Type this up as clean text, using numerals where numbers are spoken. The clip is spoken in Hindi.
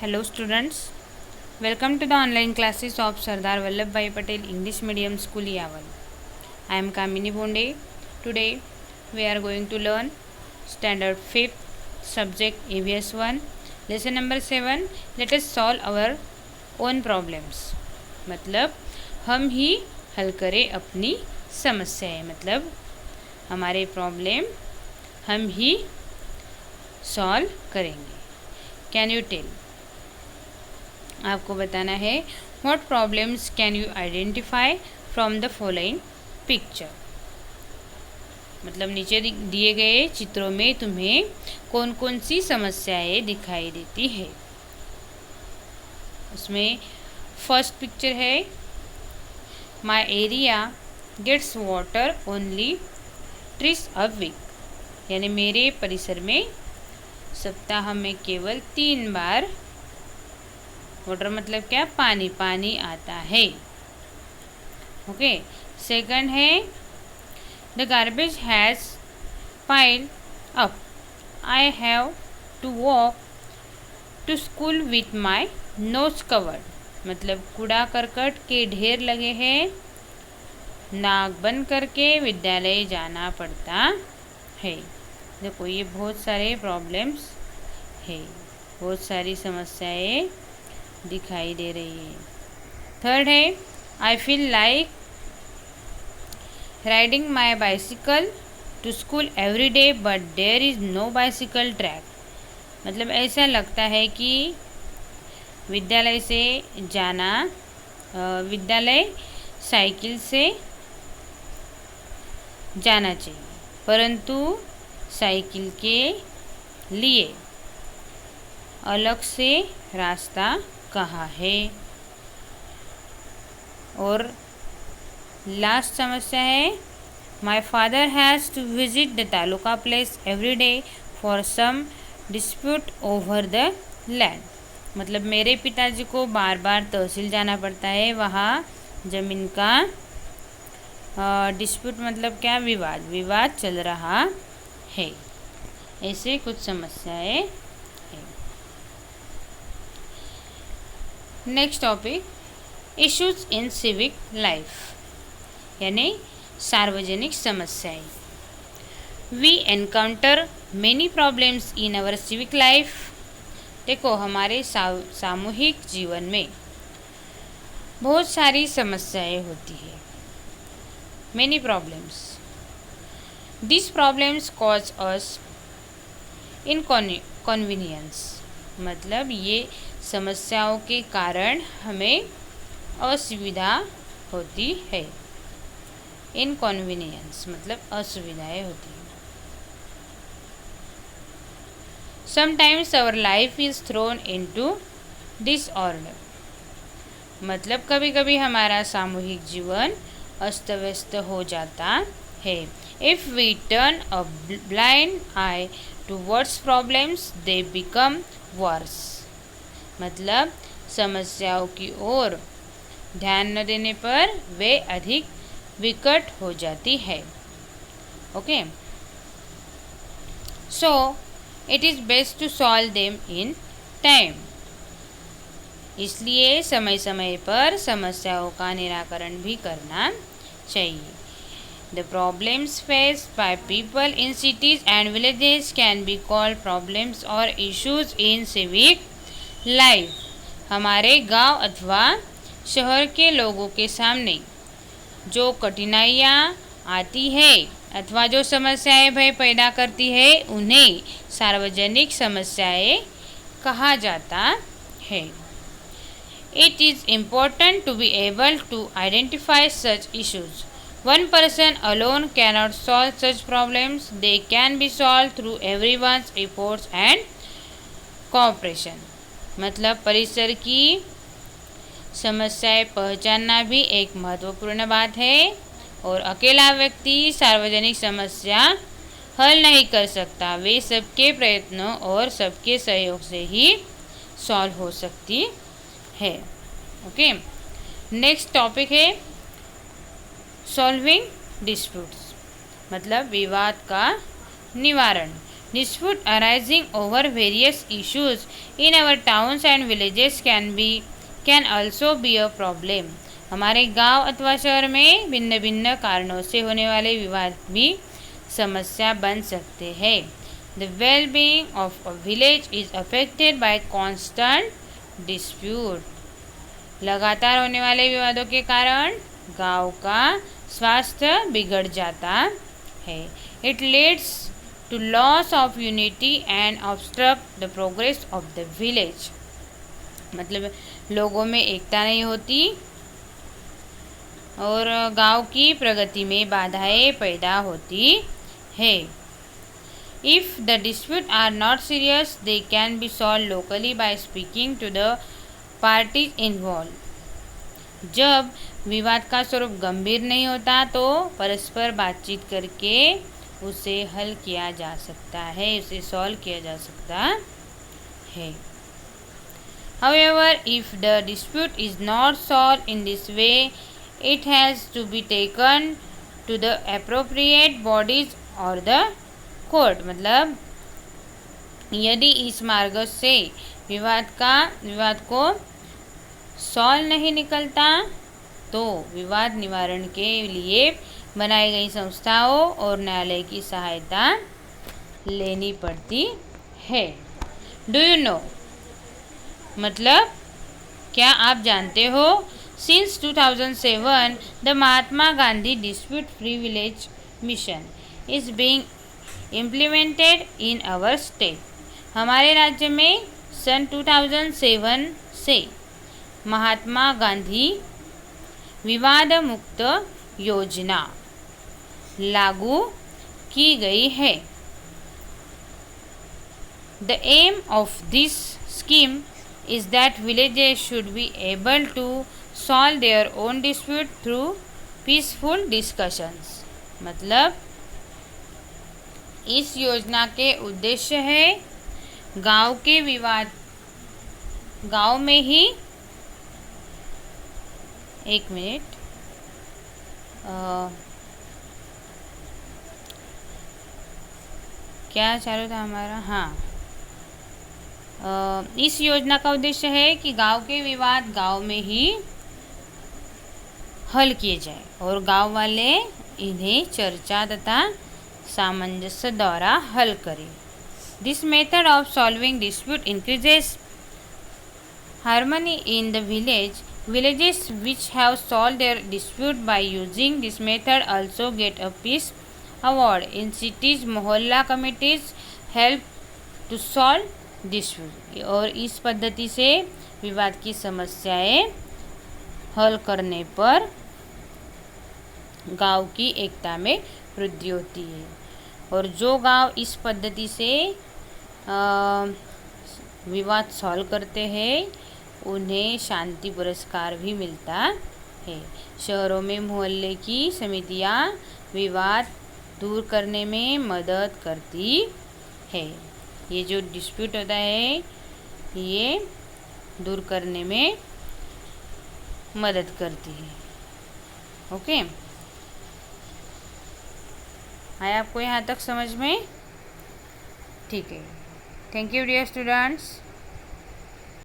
Hello students, welcome to the online classes of Sardar Vallabhbhai Patel English Medium School Yaval. I am Kamini Bonde. Today we are going to learn Standard 5th subject EVS 1 lesson number 7. Let us solve our own problems. मतलब हम ही हल करें अपनी समस्याएं, मतलब हमारे प्रॉब्लम हम ही सॉल्व करेंगे. कैन यू टेल, आपको बताना है what problems can you identify from the following picture. मतलब नीचे दिए गए चित्रों में तुम्हें कौन कौन सी समस्याएं दिखाई देती है. उसमें फर्स्ट पिक्चर है my area gets water only thrice a week, यानी मेरे परिसर में सप्ताह में केवल 3 बार वाटर मतलब क्या, पानी पानी आता है. ओके. सेकंड है the garbage has piled up, I have to walk to school with my nose covered, मतलब कूड़ा करकट के ढेर लगे हैं, नाक बंद करके विद्यालय जाना पड़ता है. देखो ये बहुत सारे प्रॉब्लम्स है, बहुत सारी समस्याएं दिखाई दे रही है. थर्ड है I feel like riding my bicycle to school every day but there is no bicycle track, मतलब ऐसा लगता है कि विद्यालय से जाना, विद्यालय साइकिल से जाना चाहिए, परंतु साइकिल के लिए अलग से रास्ता कहाँ है. और लास्ट समस्या है my father has to visit the taluka place every day for some dispute over the land, मतलब मेरे पिताजी को बार बार तहसील जाना पड़ता है, वहाँ ज़मीन का डिस्प्यूट मतलब क्या, विवाद चल रहा है. ऐसे कुछ समस्याएं हैं. Next topic issues in civic life, यानी सार्वजनिक समस्याएं. We encounter many problems in our civic life. देखो हमारे सामूहिक जीवन में बहुत सारी समस्याएं होती है. Many problems. This problems cause us inconvenience, मतलब ये समस्याओं के कारण हमें असुविधा होती है. इनकन्वीनियंस मतलब असुविधाएं होती हैं. Sometimes our life is thrown into disorder, मतलब कभी कभी हमारा सामूहिक जीवन अस्त व्यस्त हो जाता है. If we turn a blind eye towards problems they become worse, मतलब समस्याओं की ओर ध्यान न देने पर वे अधिक विकट हो जाती है. Okay. So it is best to solve them in time, इसलिए समय समय पर समस्याओं का निराकरण भी करना चाहिए. The problems faced by people in cities and villages can be called problems or issues in civic life. हमारे गांव अथवा शहर के लोगों के सामने जो कठिनाइयाँ आती है अथवा जो समस्याएं भय पैदा करती है उन्हें सार्वजनिक समस्याएं कहा जाता है. It is important to be able to identify such issues. One person alone cannot solve such problems. They can be solved through everyone's efforts and cooperation. मतलब परिसर की समस्याएं पहचानना भी एक महत्वपूर्ण बात है, और अकेला व्यक्ति सार्वजनिक समस्या हल नहीं कर सकता. वे सबके प्रयत्नों और सबके सहयोग से ही सॉल्व हो सकती है. ओके. नेक्स्ट टॉपिक है सॉल्विंग डिस्प्यूट्स, मतलब विवाद का निवारण. Dispute arising over various issues in our towns and villages can also be a problem. हमारे गांव अथवा शहर में भिन्न भिन्न कारणों से होने वाले विवाद भी समस्या बन सकते हैं. The well-being of a village is affected by constant dispute. लगातार होने वाले विवादों के कारण गांव का स्वास्थ्य बिगड़ जाता है. It leads to loss of unity and obstruct the progress of the village. मतलब लोगों में एकता नहीं होती और गांव की प्रगति में बाधाएं पैदा होती है. If the disputes are not serious, they can be solved locally by speaking to the parties involved. जब विवाद का स्वरूप गंभीर नहीं होता तो परस्पर बातचीत करके उसे हल किया जा सकता है, उसे सॉल्व किया जा सकता है. However, if the dispute is not solved in this way, it has to be taken to the appropriate bodies or the court. मतलब यदि इस मार्ग से विवाद को सॉल्व नहीं निकलता तो विवाद निवारण के लिए बनाई गई संस्थाओं और न्यायालय की सहायता लेनी पड़ती है. डू यू नो मतलब क्या आप जानते हो? Since 2007 the Mahatma Gandhi dispute free village mission is being implemented in our state. हमारे राज्य में सन 2007 से महात्मा गांधी विवाद मुक्त योजना लागू की गई है. The aim of this scheme is that villages should be able to solve their own dispute through peaceful discussions. मतलब इस योजना के उद्देश्य है गांव के विवाद गांव में ही एक मिनट क्या चालू था हमारा? हाँ, इस योजना का उद्देश्य है कि गांव के विवाद गांव में ही हल किए जाए और गांव वाले इन्हें चर्चा तथा सामंजस्य द्वारा हल करें. This method of solving dispute increases harmony in the village. Villages which have solve their dispute by using this method also get a peace award. In cities mohalla committees help to solve dispute. और इस पद्धति से विवाद की समस्याएं हल करने पर गांव की एकता में वृद्धि होती है. और जो गांव इस पद्धति से विवाद सॉल्व करते हैं उन्हें शांति पुरस्कार भी मिलता है. शहरों में मोहल्ले की समितियां विवाद दूर करने में मदद करती है. ये जो डिस्प्यूट होता है ये दूर करने में मदद करती है. ओके, आया आपको यहाँ तक समझ में? ठीक है. Thank you dear students.